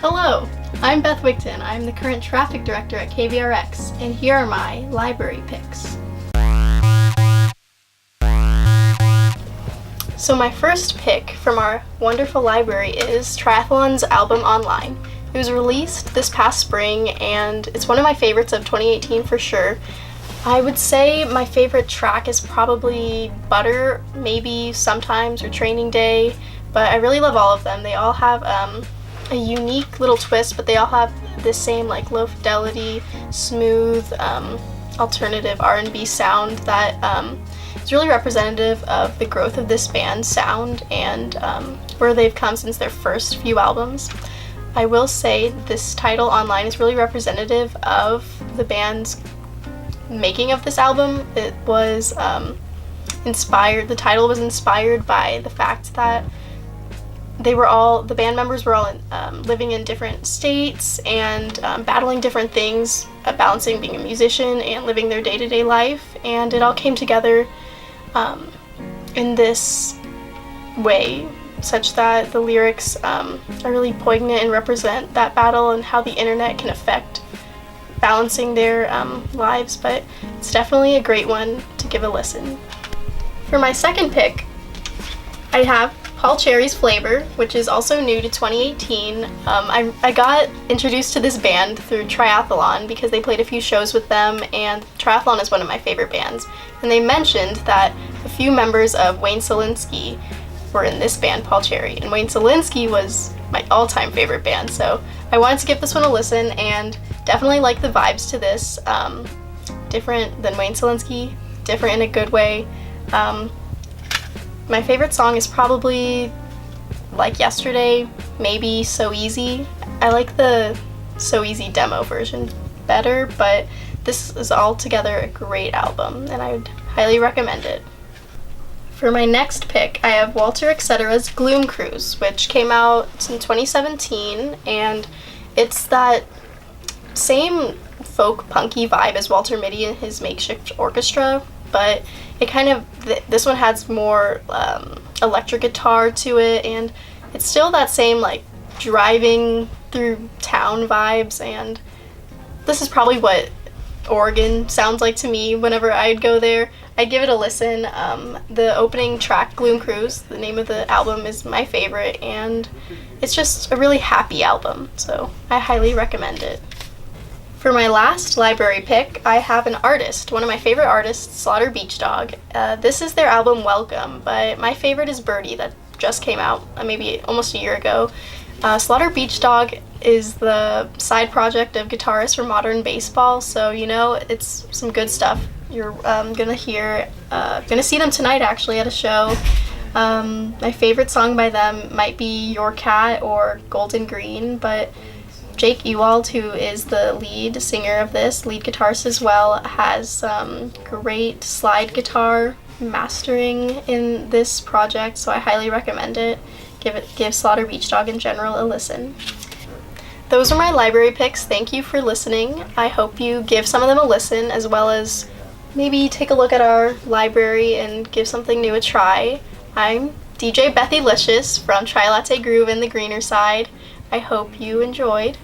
Hello, I'm Beth Wigton. I'm the current traffic director at KVRX, and here are my library picks. So my first pick from our wonderful library is Triathalon's album Online. It was released this past spring, and it's one of my favorites of 2018 for sure. I would say my favorite track is probably Butter, maybe Sometimes, or Training Day, but I really love all of them. They all have a unique little twist, but they all have this same like low fidelity, smooth, alternative R&B sound that is really representative of the growth of this band's sound and where they've come since their first few albums. I will say this title Online is really representative of the band's making of this album. It was the title was inspired by the fact that the band members were all living in different states and battling different things, balancing being a musician and living their day-to-day life, and it all came together in this way, such that the lyrics are really poignant and represent that battle and how the internet can affect balancing their lives, but it's definitely a great one to give a listen. For my second pick, I have Paul Cherry's Flavour, which is also new to 2018. I got introduced to this band through Triathalon because they played a few shows with them, and Triathalon is one of my favorite bands. And they mentioned that a few members of Wayne Szalinski were in this band, Paul Cherry, and Wayne Szalinski was my all-time favorite band, so I wanted to give this one a listen and definitely like the vibes to this. Different than Wayne Szalinski, different in a good way. My favorite song is probably Like Yesterday, maybe So Easy. I like the So Easy demo version better, but this is altogether a great album and I would highly recommend it. For my next pick, I have Walter Etc's Gloom Cruise, which came out in 2017, and it's that same folk punky vibe as Walter Mitty and his Makeshift Orchestra, but it kind of, this one has more electric guitar to it, and it's still that same like driving through town vibes, and this is probably what Oregon sounds like to me whenever I'd go there. I'd give it a listen. The opening track, Gloom Cruise, the name of the album, is my favorite, and it's just a really happy album, so I highly recommend it. For my last library pick, I have an artist, one of my favorite artists, Slaughter Beach Dog. This is their album Welcome, but my favorite is Birdie, that just came out maybe almost a year ago. Slaughter Beach Dog is the side project of guitarist for Modern Baseball, so you know it's some good stuff. You're gonna see them tonight actually at a show. My favorite song by them might be Your Cat or Golden Green, but Jake Ewald, who is the lead singer of this, lead guitarist as well, has some great slide guitar mastering in this project, so I highly recommend it. Give Slaughter Beach Dog in general a listen. Those are my library picks. Thank you for listening. I hope you give some of them a listen, as well as maybe take a look at our library and give something new a try. I'm DJ Bethy Licious from Tri Latte Groove in the Greener Side. I hope you enjoyed.